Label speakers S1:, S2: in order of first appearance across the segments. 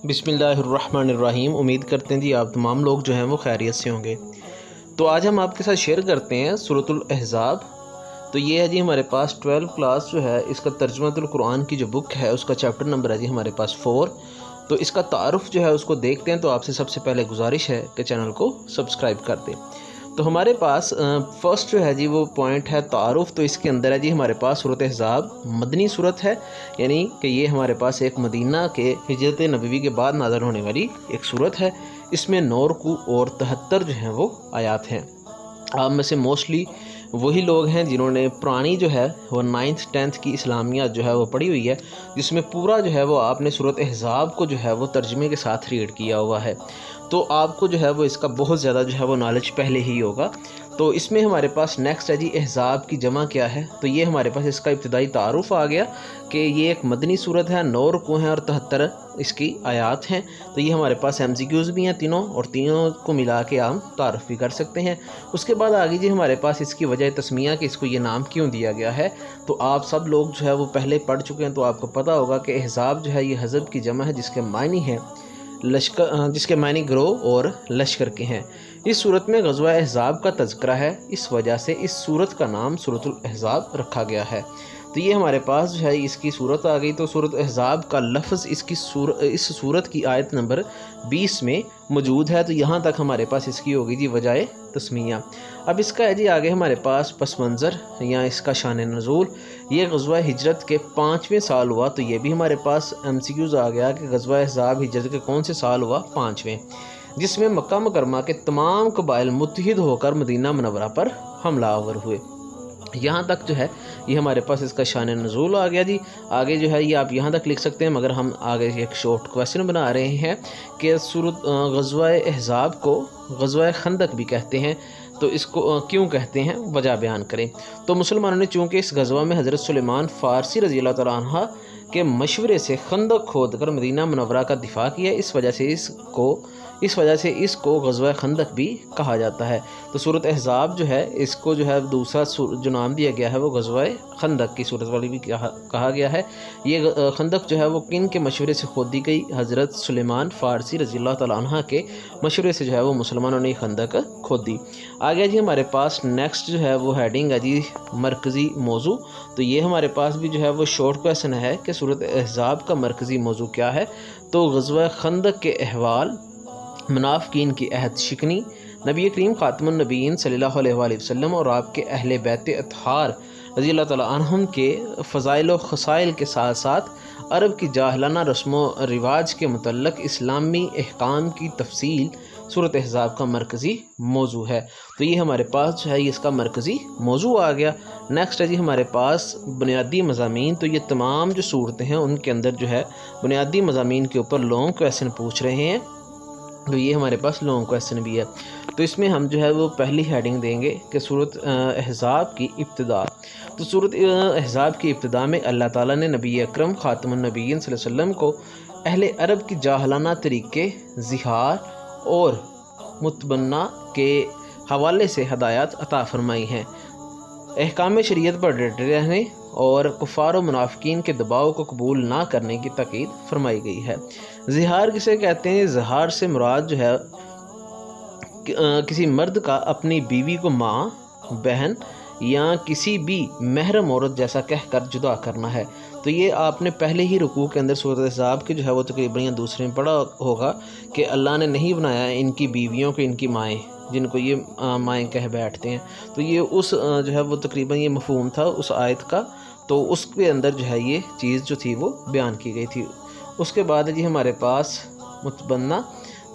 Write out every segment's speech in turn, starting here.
S1: بسم اللہ الرحمن الرحیم۔ امید کرتے ہیں جی آپ تمام لوگ جو ہیں وہ خیریت سے ہوں گے۔ تو آج ہم آپ کے ساتھ شیئر کرتے ہیں سورۃ الاحزاب۔ تو یہ ہے جی ہمارے پاس 12 کلاس جو ہے اس کا ترجمہ القرآن کی جو بک ہے اس کا چیپٹر نمبر ہے جی ہمارے پاس 4۔ تو اس کا تعارف جو ہے اس کو دیکھتے ہیں تو آپ سے سب سے پہلے گزارش ہے کہ چینل کو سبسکرائب کر دیں۔ تو ہمارے پاس فرسٹ جو ہے جی وہ پوائنٹ ہے تعارف۔ تو اس کے اندر ہے جی ہمارے پاس سورۃ احزاب مدنی صورت ہے، یعنی کہ یہ ہمارے پاس ایک مدینہ کے ہجرت نبوی کے بعد نازل ہونے والی ایک صورت ہے۔ اس میں 9 رکوع اور 73 جو ہیں وہ آیات ہیں۔ آپ میں سے موسٹلی وہی لوگ ہیں جنہوں نے پرانی جو ہے وہ 9th 10th کی اسلامیات جو ہے وہ پڑھی ہوئی ہے، جس میں پورا جو ہے وہ آپ نے سورۃ احزاب کو جو ہے وہ ترجمے کے ساتھ ریڈ کیا ہوا ہے، تو آپ کو جو ہے وہ اس کا بہت زیادہ جو ہے وہ نالج پہلے ہی ہوگا۔ تو اس میں ہمارے پاس نیکسٹ ہے جی احزاب کی جمع کیا ہے۔ تو یہ ہمارے پاس اس کا ابتدائی تعارف آ گیا کہ یہ ایک مدنی صورت ہے، 9 رکوع ہیں اور 73 اس کی آیات ہیں۔ تو یہ ہمارے پاس MCQs بھی ہیں تینوں، اور تینوں کو ملا کے ہم تعارف بھی کر سکتے ہیں۔ اس کے بعد آگے جی ہمارے پاس اس کی وجہ تسمیہ کہ اس کو یہ نام کیوں دیا گیا ہے۔ تو آپ سب لوگ جو ہے وہ پہلے پڑھ چکے ہیں، تو آپ کو پتہ ہوگا کہ احزاب جو ہے یہ حزب کی جمع ہے، جس کے معنی ہے لشکر، جس کے معنی گروہ اور لشکر کے ہیں۔ اس صورت میں غزوہ احزاب کا تذکرہ ہے، اس وجہ سے اس صورت کا نام سورۃ الاحزاب رکھا گیا ہے۔ تو یہ ہمارے پاس جو ہے اس کی صورت آ گئی۔ تو سورۃ احزاب کا لفظ اس صورت کی آیت نمبر 20 میں موجود ہے۔ تو یہاں تک ہمارے پاس اس کی ہوگی جی وجہ تسمیہ۔ اب اس کا ہے جی آگے ہمارے پاس پس منظر یا اس کا شان نزول۔ یہ غزوہ ہجرت کے 5ویں سال ہوا۔ تو یہ بھی ہمارے پاس MCQs آ گیا کہ غزوہ احزاب ہجرت کے کون سے سال ہوا؟ 5ویں، جس میں مکہ مکرمہ کے تمام قبائل متحد ہو کر مدینہ منورہ پر حملہ آور ہوئے۔ یہاں تک جو ہے یہ ہمارے پاس اس کا شان نزول آ گیا جی۔ آگے جو ہے یہ آپ یہاں تک لکھ سکتے ہیں، مگر ہم آگے ایک شارٹ کویسچن بنا رہے ہیں کہ غزوہ احزاب کو غزوہ خندق بھی کہتے ہیں، تو اس کو کیوں کہتے ہیں وجہ بیان کریں۔ تو مسلمانوں نے چونکہ اس غزوہ میں حضرت سلیمان فارسی رضی اللہ تعالیٰ عنہ کے مشورے سے خندق کھود کر مدینہ منورہ کا دفاع کیا، اس وجہ سے اس کو غزوہ خندق بھی کہا جاتا ہے۔ تو سورۃ احزاب جو ہے اس کو جو ہے دوسرا جو نام دیا گیا ہے وہ غزوہ خندق کی صورت والی بھی کہا گیا ہے۔ یہ خندق جو ہے وہ کن کے مشورے سے کھودی گئی؟ حضرت سلیمان فارسی رضی اللہ تعالیٰ عنہ کے مشورے سے جو ہے وہ مسلمانوں نے خندق کھودی۔ آگے جی ہمارے پاس نیکسٹ جو ہے وہ ہیڈنگ ہے جی مرکزی موضوع۔ تو یہ ہمارے پاس بھی جو ہے وہ شارٹ کویسچن ہے کہ سورۃ احزاب کا مرکزی موضوع کیا ہے؟ تو غزوہ خندق کے احوال، منافقین کی عہد شکنی، نبی کریم خاتم النبیین صلی اللہ علیہ وآلہ وسلم اور آپ کے اہل بیت اطہار رضی اللہ تعالیٰ عنہم کے فضائل و خصائل کے ساتھ ساتھ عرب کی جاہلانہ رسم و رواج کے متعلق اسلامی احکام کی تفصیل سورۃ احزاب کا مرکزی موضوع ہے۔ تو یہ ہمارے پاس جو ہے اس کا مرکزی موضوع آ گیا۔ نیکسٹ ہے جی ہمارے پاس بنیادی مضامین۔ تو یہ تمام جو صورتیں ہیں ان کے اندر جو ہے بنیادی مضامین کے اوپر لانگ کویسچن پوچھ رہے ہیں، تو یہ ہمارے پاس لانگ کویسچن بھی ہے۔ تو اس میں ہم جو ہے وہ پہلی ہیڈنگ دیں گے کہ سورۃ احزاب کی ابتدا۔ تو سورۃ احزاب کی ابتدا میں اللہ تعالیٰ نے نبی اکرم خاتم النبیین صلی اللہ علیہ وسلم کو اہل عرب کی جاہلانہ طریقے، ظہار اور متبنہ کے حوالے سے ہدایات عطا فرمائی ہیں۔ احکام شریعت پر ڈٹے رہنے اور کفار و منافقین کے دباؤ کو قبول نہ کرنے کی تاکید فرمائی گئی ہے۔ ظہار کسے کہتے ہیں؟ ظہار سے مراد جو ہے کسی مرد کا اپنی بیوی کو ماں، بہن یا کسی بھی محرم عورت جیسا کہہ کر جدا کرنا ہے۔ تو یہ آپ نے پہلے ہی رکوع کے اندر سورۃ احزاب کے جو ہے وہ تقریباً یا دوسرے میں پڑھا ہوگا کہ اللہ نے نہیں بنایا ان کی بیویوں کو ان کی مائیں، جن کو یہ مائیں کہہ بیٹھتے ہیں۔ تو یہ اس جو ہے وہ تقریباً یہ مفہوم تھا اس آیت کا، تو اس کے اندر جو ہے یہ چیز جو تھی وہ بیان کی گئی تھی۔ اس کے بعد جی ہمارے پاس متبنہ۔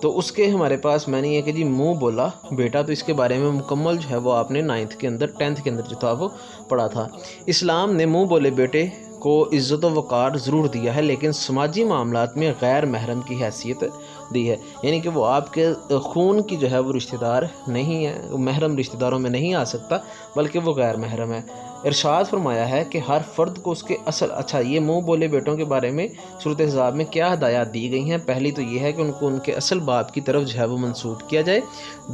S1: تو اس کے ہمارے پاس میں نے یہ کہ جی منہ بولا بیٹا، تو اس کے بارے میں مکمل جو ہے وہ آپ نے 9th کے اندر 10th کے اندر جو تھا وہ پڑھا تھا۔ اسلام نے منہ بولے بیٹے کو عزت و وقار ضرور دیا ہے، لیکن سماجی معاملات میں غیر محرم کی حیثیت دی ہے، یعنی کہ وہ آپ کے خون کی جو ہے وہ رشتہ دار نہیں ہے، محرم رشتہ داروں میں نہیں آ سکتا، بلکہ وہ غیر محرم ہے۔ ارشاد فرمایا ہے کہ ہر فرد کو اس کے اصل یہ منہ بولے بیٹوں کے بارے میں سورۃ احزاب میں کیا ہدایات دی گئی ہیں؟ پہلی تو یہ ہے کہ ان کو ان کے اصل باپ کی طرف جو ہے وہ منسوب کیا جائے۔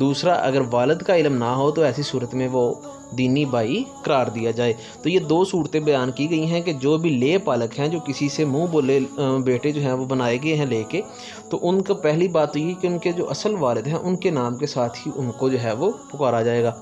S1: دوسرا، اگر والد کا علم نہ ہو تو ایسی صورت میں وہ دینی بائی قرار دیا جائے۔ تو یہ دو صورتیں بیان کی گئی ہیں کہ جو بھی لے پالک ہیں، جو کسی سے منہ بولے بیٹے جو ہیں وہ بنائے گئے ہیں لے کے، تو ان کا پہلی بات تو یہ کہ ان کے جو اصل والد ہیں ان کے نام کے ساتھ ہی ان کو جو ہے وہ پکارا جائے گا۔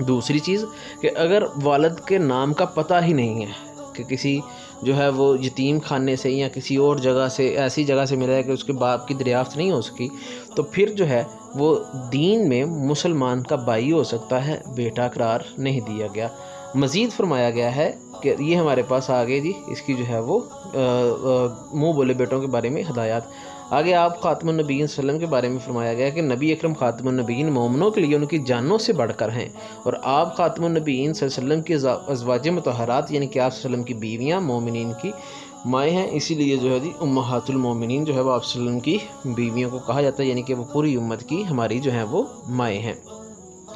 S1: دوسری چیز کہ اگر والد کے نام کا پتہ ہی نہیں ہے کہ کسی جو ہے وہ یتیم خانے سے یا کسی اور جگہ سے، ایسی جگہ سے ملا ہے کہ اس کے باپ کی دریافت نہیں ہو سکی، تو پھر جو ہے وہ دین میں مسلمان کا بھائی ہو سکتا ہے، بیٹا قرار نہیں دیا گیا۔ مزید فرمایا گیا ہے کہ یہ ہمارے پاس آگے جی اس کی جو ہے وہ منہ بولے بیٹوں کے بارے میں ہدایات۔ آگے آپ خاتم النبیین صلی اللہ علیہ وسلم کے بارے میں فرمایا گیا کہ نبی اکرم خاتم النبیین مومنوں کے لیے ان کی جانوں سے بڑھ کر ہیں، اور آپ خاتم النبیین صلی اللہ علیہ وسلم کی ازواج مطہرات یعنی کہ آپ صلی اللہ علیہ وسلم کی بیویاں مومنین کی مائیں ہیں، اسی لیے جو ہے جی امہات المومنین جو ہے وہ آپ صلی اللہ علیہ وسلم کی بیویوں کو کہا جاتا ہے، یعنی کہ وہ پوری امت کی ہماری جو ہیں وہ مائیں ہیں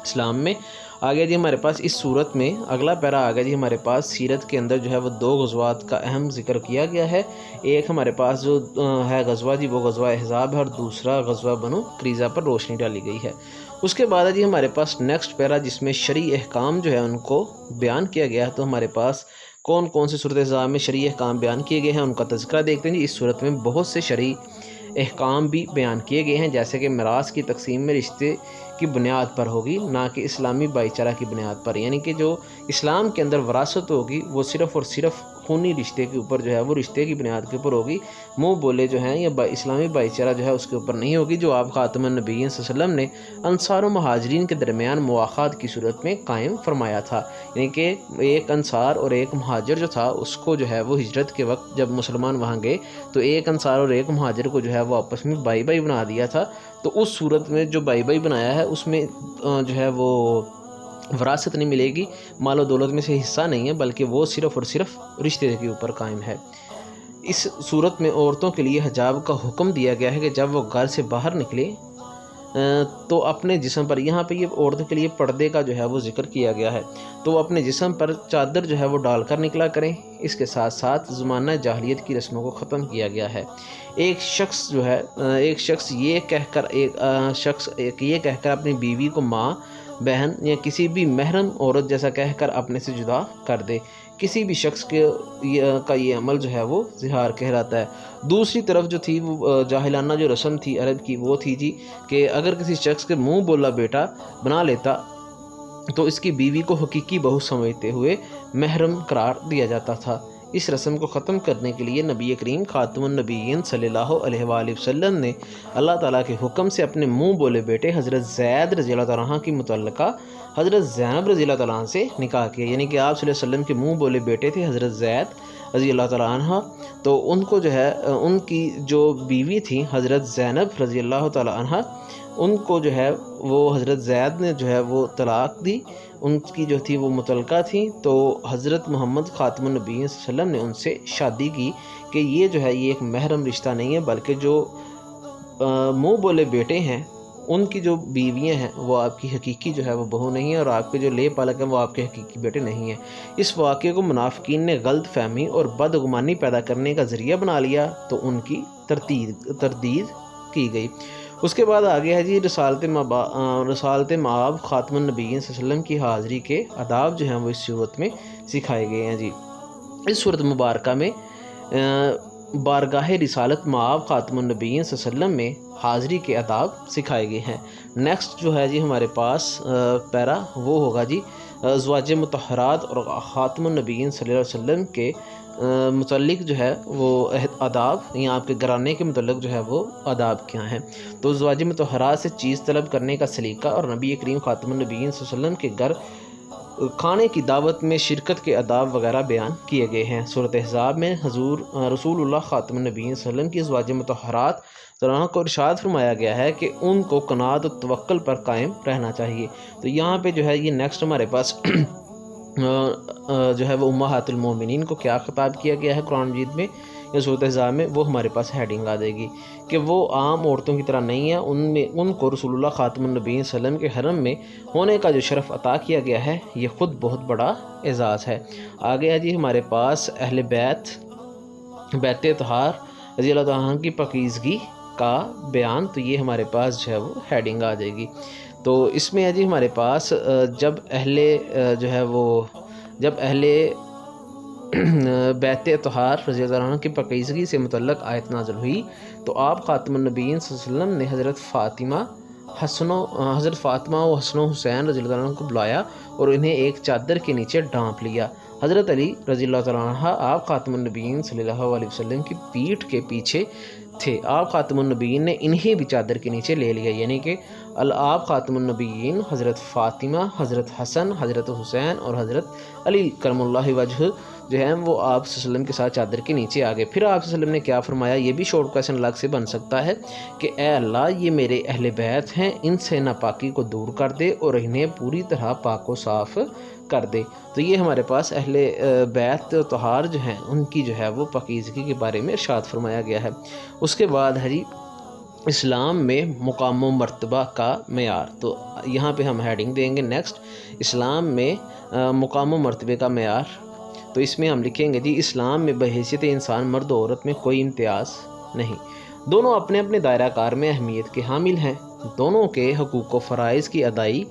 S1: اسلام میں۔ آگے جی ہمارے پاس اس صورت میں اگلا پیرا آگے جی ہمارے پاس سیرت کے اندر جو ہے وہ دو غزوات کا اہم ذکر کیا گیا ہے۔ ایک ہمارے پاس جو ہے غزوہ جی وہ غزوہ احزاب ہے، اور دوسرا غزوہ بنو قریظہ پر روشنی ڈالی گئی ہے۔ اس کے بعد جی ہمارے پاس نیکسٹ پیرا جس میں شرعی احکام جو ہے ان کو بیان کیا گیا ہے۔ تو ہمارے پاس کون کون سے صورت احزاب میں شرعی احکام بیان کیے گئے ہیں ان کا تذکرہ دیکھتے ہیں جی۔ اس صورت میں بہت سے شرعی احکام بھی بیان کیے گئے ہیں، جیسے کہ میراث کی تقسیم میں رشتے کی بنیاد پر ہوگی، نہ کہ اسلامی بھائی چارہ کی بنیاد پر، یعنی کہ جو اسلام کے اندر وراثت ہوگی وہ صرف اور صرف خونی رشتے کے اوپر جو ہے وہ رشتے کی بنیاد کے اوپر ہوگی، منہ بولے جو ہیں یا اسلامی بھائی چارہ جو ہے اس کے اوپر نہیں ہوگی، جو آپ خاتم النبیین صلی اللہ علیہ وسلم نے انصار و مہاجرین کے درمیان مواخات کی صورت میں قائم فرمایا تھا، یعنی کہ ایک انصار اور ایک مہاجر جو تھا اس کو جو ہے وہ ہجرت کے وقت جب مسلمان وہاں گئے تو ایک انصار اور ایک مہاجر کو جو ہے وہ آپس میں بھائی بھائی بنا دیا تھا۔ تو اس صورت میں جو بھائی بھائی بنایا ہے اس میں جو ہے وہ وراثت نہیں ملے گی، مال و دولت میں سے حصہ نہیں ہے، بلکہ وہ صرف اور صرف رشتے کے اوپر قائم ہے۔ اس صورت میں عورتوں کے لیے حجاب کا حکم دیا گیا ہے کہ جب وہ گھر سے باہر نکلے تو اپنے جسم پر، یہاں پہ یہ عورتوں کے لیے پردے کا جو ہے وہ ذکر کیا گیا ہے، تو وہ اپنے جسم پر چادر جو ہے وہ ڈال کر نکلا کریں۔ اس کے ساتھ ساتھ زمانہ جاہلیت کی رسموں کو ختم کیا گیا ہے۔ ایک شخص یہ کہہ کر اپنی بیوی کو ماں، بہن یا کسی بھی محرم عورت جیسا کہہ کر اپنے سے جدا کر دے، کسی بھی شخص کا یہ عمل جو ہے وہ زہار کہلاتا ہے۔ دوسری طرف جو تھی وہ جاہلانہ جو رسم تھی عرب کی، وہ تھی جی کہ اگر کسی شخص کے منہ بولا بیٹا بنا لیتا تو اس کی بیوی کو حقیقی بہو سمجھتے ہوئے محرم قرار دیا جاتا تھا۔ اس رسم کو ختم کرنے کے لیے نبی کریم خاتم النبیین صلی اللہ علیہ وآلہ وسلم نے اللہ تعالیٰ کے حکم سے اپنے منہ بولے بیٹے حضرت زید رضی اللہ تعالیٰ عنہ کی متعلقہ حضرت زینب رضی اللہ تعالیٰ عنہ سے نکاح کیا، یعنی کہ آپ صلی اللہ علیہ وسلم کے منہ بولے بیٹے تھے حضرت زید رضی اللہ تعالیٰ عنہ، تو ان کو جو ہے ان کی جو بیوی تھی حضرت زینب رضی اللہ تعالیٰ عنہ، ان کو جو ہے وہ حضرت زید نے جو ہے وہ طلاق دی، ان کی جو تھی وہ متعلقہ تھیں، تو حضرت محمد خاتم النبیین صلی اللہ علیہ وسلم نے ان سے شادی کی کہ یہ جو ہے یہ ایک محرم رشتہ نہیں ہے، بلکہ جو منہ بولے بیٹے ہیں ان کی جو بیویاں ہیں وہ آپ کی حقیقی جو ہے وہ بہو نہیں ہے، اور آپ کے جو لے پالک ہیں وہ آپ کے حقیقی بیٹے نہیں ہیں۔ اس واقعے کو منافقین نے غلط فہمی اور بدگمانی پیدا کرنے کا ذریعہ بنا لیا تو ان کی تردید کی گئی۔ اس کے بعد آگے ہے جی رسالت مآب خاتم النبیین صلی اللہ علیہ وسلم کی حاضری کے آداب جو ہیں وہ اس صورت میں سکھائے گئے ہیں جی۔ اس صورت مبارکہ میں بارگاہ رسالت مآب خاتم النبیین صلی اللہ علیہ وسلم میں حاضری کے آداب سکھائے گئے ہیں۔ نیکسٹ جو ہے جی ہمارے پاس پیرا وہ ہوگا جی ازواج مطہرات اور خاتم النبیین صلی اللہ علیہ وسلم کے متعلق جو ہے وہ آداب، یا آپ کے گھرانے کے متعلق جو ہے وہ آداب کیا ہیں۔ تو ازواج مطہرات سے چیز طلب کرنے کا سلیقہ اور نبی کریم خاتم النبیین صلی اللہ علیہ وسلم کے گھر کھانے کی دعوت میں شرکت کے آداب وغیرہ بیان کیے گئے ہیں۔ سورۃ احزاب میں رسول اللہ خاتم النبیین صلی اللہ علیہ وسلم کی ازواج مطہرات کو ارشاد فرمایا گیا ہے کہ ان کو قناعت و توکل پر قائم رہنا چاہیے۔ تو یہاں پہ جو ہے یہ نیکسٹ ہمارے پاس جو ہے وہ امہات المومنین کو کیا خطاب کیا گیا ہے قرآن مجید میں یا سورۃ احزاب میں، وہ ہمارے پاس ہیڈنگ آ جائے گی کہ وہ عام عورتوں کی طرح نہیں ہیں، ان کو رسول اللہ خاتم النبیین صلی اللہ علیہ وسلم کے حرم میں ہونے کا جو شرف عطا کیا گیا ہے یہ خود بہت بڑا اعزاز ہے۔ آگے ہے جی ہمارے پاس اہل بیت طہار رضی اللہ تعالیٰ عنہ کی پاکیزگی کا بیان، تو یہ ہمارے پاس جو ہے وہ ہیڈنگ آ جائے گی۔ تو اس میں ہے جی ہمارے پاس جب اہل بیت طہار رضی اللہ عنہ کی پاکیزگی سے متعلق آیت نازل ہوئی تو آپ خاتم النبیین صلی اللہ علیہ وسلم نے حضرت فاطمہ و حسن و حسین رضی اللہ عنہ کو بلایا اور انہیں ایک چادر کے نیچے ڈھانپ لیا۔ حضرت علی رضی اللہ تعالیٰ عنہ آپ خاتم النبیین صلی اللہ علیہ وسلم کی پیٹھ کے پیچھے تھے۔ آپ خاتم النبیین نے انہیں بھی چادر کے نیچے لے لیا، یعنی کہ آپ خاتم النبیین حضرت فاطمہ، حضرت حسن، حضرت حسین اور حضرت علی کرم اللہ وجہ جو ہیں وہ آپ صلی اللہ علیہ وسلم کے ساتھ چادر کے نیچے آ گئے۔ پھر آپ صلی اللہ علیہ وسلم نے کیا فرمایا، یہ بھی شارٹ کویسچن الگ سے بن سکتا ہے کہ اے اللہ یہ میرے اہل بیت ہیں، ان سے ناپاکی کو دور کر دے اور انہیں پوری طرح پاک و صاف کر دے۔ تو یہ ہمارے پاس اہل بیت طہار جو ہیں ان کی جو ہے وہ پاکیزگی کے بارے میں ارشاد فرمایا گیا ہے۔ اس کے بعد ہے جی اسلام میں مقام و مرتبہ کا معیار، تو یہاں پہ ہم ہیڈنگ دیں گے نیکسٹ اسلام میں مقام و مرتبے کا معیار۔ تو اس میں ہم لکھیں گے جی اسلام میں بحیثیت انسان مرد و عورت میں کوئی امتیاز نہیں، دونوں اپنے اپنے دائرہ کار میں اہمیت کے حامل ہیں، دونوں کے حقوق و فرائض کی ادائی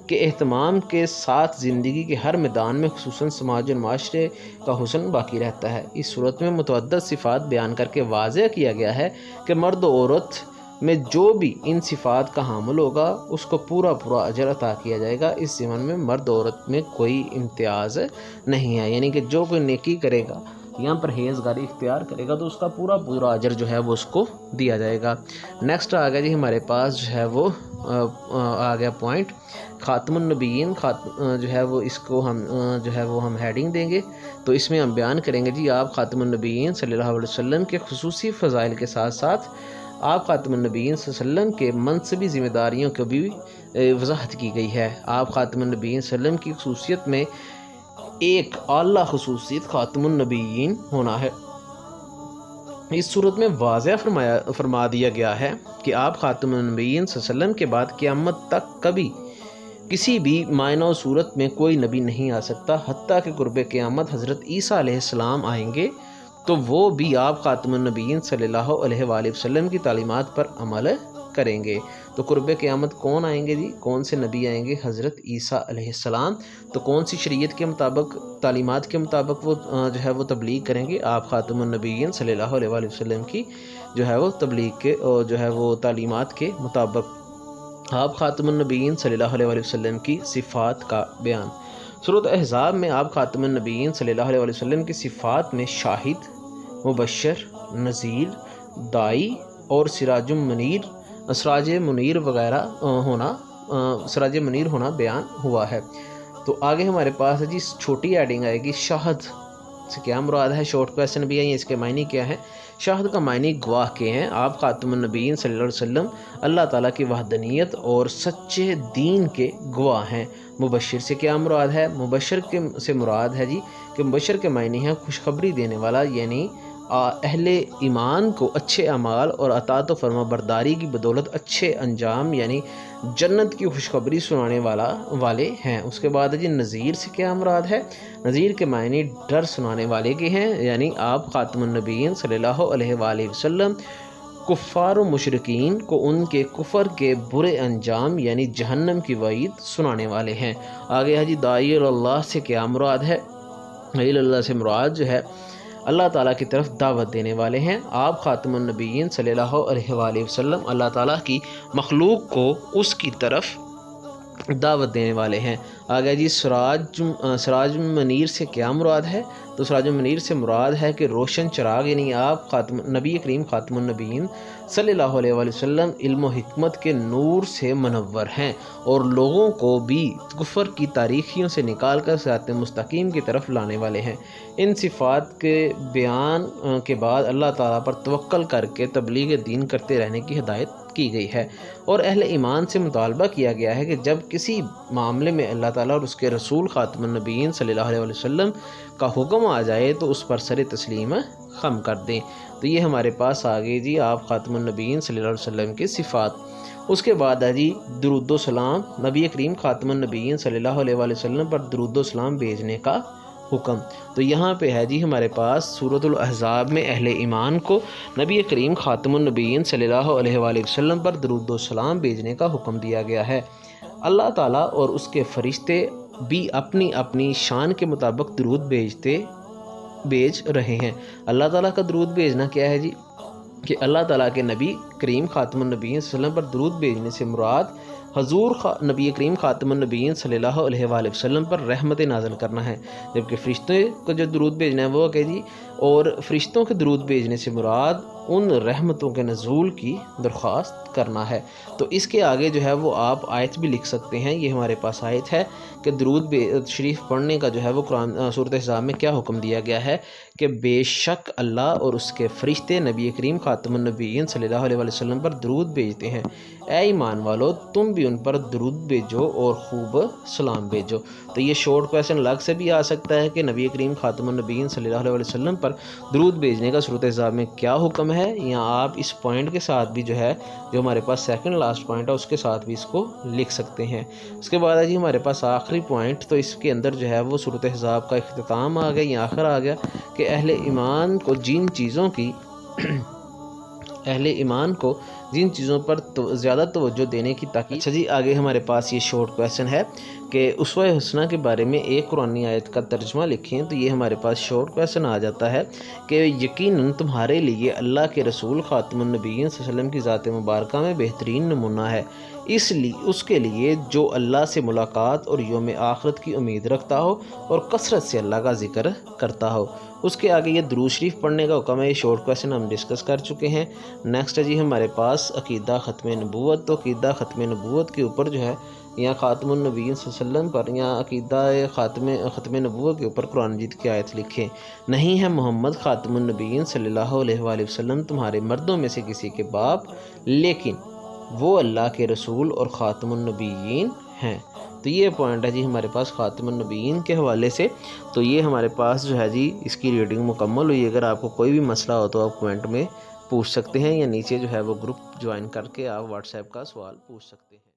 S1: کے اہتمام کے ساتھ زندگی کے ہر میدان میں خصوصاً سماج اور معاشرے کا حسن باقی رہتا ہے۔ اس صورت میں متعدد صفات بیان کر کے واضح کیا گیا ہے کہ مرد و عورت میں جو بھی ان صفات کا حامل ہوگا اس کو پورا اجر عطا کیا جائے گا۔ اس زمن میں مرد و عورت میں کوئی امتیاز نہیں ہے، یعنی کہ جو کوئی نیکی کرے گا یا پرہیزگاری اختیار کرے گا تو اس کا پورا اجر جو ہے وہ اس کو دیا جائے گا۔ نیکسٹ آ گیا جی ہمارے پاس جو ہے وہ آ گیا پوائنٹ خاتم النبیین، جو ہے وہ اس کو ہم ہیڈنگ دیں گے۔ تو اس میں ہم بیان کریں گے جی آپ خاتم النبیین صلی اللہ علیہ وسلم کے خصوصی فضائل کے ساتھ ساتھ آپ خاتم النبیین صلی اللہ علیہ وسلم کے منصبی ذمہ داریوں کو بھی وضاحت کی گئی ہے۔ آپ خاتم النبیین صلی اللہ علیہ وسلم کی خصوصیت میں ایک اعلیٰ خصوصیت خاتم النبیین ہونا ہے۔ اس صورت میں واضح فرما دیا گیا ہے کہ آپ خاتم النبیین صلی اللہ علیہ وسلم کے بعد قیامت تک کبھی کسی بھی معنی و صورت میں کوئی نبی نہیں آ سکتا، حتیٰ کہ قرب قیامت حضرت عیسیٰ علیہ السلام آئیں گے تو وہ بھی آپ خاتم النبیین صلی اللہ علیہ وآلہ وسلم کی تعلیمات پر عمل کریں گے۔ تو قرب قیامت کون آئیں گے جی، کون سے نبی آئیں گے؟ حضرت عیسیٰ علیہ السلام۔ تو کون سی شریعت کے مطابق، تعلیمات کے مطابق وہ جو ہے وہ تبلیغ کریں گے؟ آپ خاتم النبیین صلی اللہ علیہ وآلہ وسلم کی جو ہے وہ تبلیغ کے اور جو ہے وہ تعلیمات کے مطابق۔ آپ خاتم النبیین صلی اللہ علیہ وآلہ وسلم کی صفات کا بیان۔ سورۃ احزاب میں آپ خاتم النبیین صلی اللہ علیہ وآلہ وسلم کی صفات میں شاہد، مبشر، نذیر، دائی اور سراج منیر وغیرہ ہونا بیان ہوا ہے۔ تو آگے ہمارے پاس ہے جی چھوٹی ایڈنگ آئے گی، شاہد سے کیا مراد ہے؟ شارٹ کویسچن بھی ہے، اس کے معنی کیا ہے؟ شاہد کا معنی گواہ کے ہیں۔ آپ خاتم النبیین صلی اللہ علیہ وسلم اللہ تعالیٰ کی وحدانیت اور سچے دین کے گواہ ہیں۔ مبشر سے کیا مراد ہے؟ مبشر سے مراد ہے جی کہ مبشر کے معنی ہے خوشخبری دینے والا، یعنی اہل ایمان کو اچھے اعمال اور اطاعت و فرما برداری کی بدولت اچھے انجام یعنی جنت کی خوشخبری سنانے والے ہیں۔ اس کے بعد جی نذیر سے کیا مراد ہے؟ نذیر کے معنی ڈر سنانے والے کے ہیں، یعنی آپ خاتم النبیین صلی اللہ علیہ وآلہ وسلم کفار و مشرکین کو ان کے کفر کے برے انجام یعنی جہنم کی وعید سنانے والے ہیں۔ آگے ہے جی داعی اللہ سے کیا مراد ہے؟ داعی اللہ سے مراد جو ہے اللہ تعالیٰ کی طرف دعوت دینے والے ہیں۔ آپ خاتم النبیین صلی اللہ علیہ وآلہ وسلم اللہ تعالیٰ کی مخلوق کو اس کی طرف دعوت دینے والے ہیں۔ آگے جی سراج منیر سے کیا مراد ہے؟ تو سراج المنیر سے مراد ہے کہ روشن چراغ، یعنی آپ نبی کریم خاتم النبیین صلی اللہ علیہ وآلہ وسلم علم و حکمت کے نور سے منور ہیں اور لوگوں کو بھی کفر کی تاریخیوں سے نکال کر صراط مستقیم کی طرف لانے والے ہیں۔ ان صفات کے بیان کے بعد اللہ تعالیٰ پر توکل کر کے تبلیغ دین کرتے رہنے کی ہدایت کی گئی ہے، اور اہل ایمان سے مطالبہ کیا گیا ہے کہ جب کسی معاملے میں اللہ تعالیٰ اور اس کے رسول خاتم النبیین صلی اللہ علیہ وسلم کا حکم آ جائے تو اس پر سر تسلیم خم کر دیں۔ تو یہ ہمارے پاس آگے جی آپ خاتم النبیین صلی اللہ علیہ وسلم کی صفات۔ اس کے بعد ہے جی درود و سلام، نبی کریم خاتم النبیین صلی اللہ علیہ وسلم پر درود و سلام بھیجنے کا حکم۔ تو یہاں پہ ہے جی ہمارے پاس سورۃ الاحزاب میں اہل ایمان کو نبی کریم خاتم النبیین صلی اللہ علیہ وآلہ وسلم پر درود و سلام بھیجنے کا حکم دیا گیا ہے۔ اللہ تعالیٰ اور اس کے فرشتے بھی اپنی اپنی شان کے مطابق درود بھیج رہے ہیں۔ اللہ تعالیٰ کا درود بھیجنا کیا ہے جی؟ کہ اللہ تعالیٰ کے نبی کریم خاتم النبیین صلی اللہ علیہ وسلم پر درود بھیجنے سے مراد حضور نبی کریم خاتم النبیین صلی اللہ علیہ وآلہ وسلم پر رحمت نازل کرنا ہے، جبکہ فرشتوں کو جو درود بھیجنا ہے وہ کہ جی، اور فرشتوں کے درود بھیجنے سے مراد ان رحمتوں کے نزول کی درخواست کرنا ہے۔ تو اس کے آگے جو ہے وہ آپ آیت بھی لکھ سکتے ہیں، یہ ہمارے پاس آیت ہے کہ درود شریف پڑھنے کا جو ہے وہ قرآن سورۃ احزاب میں کیا حکم دیا گیا ہے کہ بے شک اللہ اور اس کے فرشتے نبی کریم خاتم النبیین صلی اللہ علیہ وسلم پر درود بھیجتے ہیں، اے ایمان والو تم بھی ان پر درود بھیجو اور خوب سلام بھیجو۔ تو یہ شارٹ کویسچن الگ سے بھی آ سکتا ہے کہ نبی کریم خاتم النبیین صلی اللہ علیہ وسلم پر درود بھیجنے کا سورۃ احزاب میں کیا حکم ہے، یا آپ اس پوائنٹ کے ساتھ بھی جو ہے جو ہمارے پاس سیکنڈ لاسٹ پوائنٹ ہے اس کے ساتھ بھی اس کو لکھ سکتے ہیں۔ اس کے بعد ہے جی ہمارے پاس آخری پوائنٹ، تو اس کے اندر جو ہے وہ سورۃ احزاب کا اختتام آ گیا یا آخر آ گیا کہ اہل ایمان کو جن چیزوں پر زیادہ توجہ دینے کی تاکید۔ اچھا جی آگے ہمارے پاس یہ شارٹ کویسچن ہے کہ اسوہ حسنہ کے بارے میں ایک قرآنی آیت کا ترجمہ لکھیں۔ تو یہ ہمارے پاس شارٹ کویسچن آ جاتا ہے کہ یقیناً تمہارے لیے اللہ کے رسول خاتم النبیین صلی اللہ علیہ وسلم کی ذات مبارکہ میں بہترین نمونہ ہے، اس کے لیے جو اللہ سے ملاقات اور یوم آخرت کی امید رکھتا ہو اور کثرت سے اللہ کا ذکر کرتا ہو۔ اس کے آگے یہ درود شریف پڑھنے کا حکم ہے، یہ شارٹ کویسچن ہم ڈسکس کر چکے ہیں۔ نیکسٹ ہے جی ہمارے پاس عقیدہ ختم نبوت۔ تو عقیدہ ختم نبوت کے اوپر جو ہے یا خاتم النبیین صلی اللہ علیہ وسلم پر یا عقیدہ ختم نبوت کے اوپر قرآن مجید کی آیت لکھیں، نہیں ہے محمد خاتم النبیین صلی اللہ علیہ وآلہ وسلم تمہارے مردوں میں سے کسی کے باپ، لیکن وہ اللہ کے رسول اور خاتم النبیین ہیں۔ تو یہ پوائنٹ ہے جی ہمارے پاس خاتم النبیین کے حوالے سے۔ تو یہ ہمارے پاس جو ہے جی اس کی ریڈنگ مکمل ہوئی۔ اگر آپ کو کوئی بھی مسئلہ ہو تو آپ کومنٹ میں پوچھ سکتے ہیں، یا نیچے جو ہے وہ گروپ جوائن کر کے آپ واٹس ایپ کا سوال پوچھ سکتے ہیں۔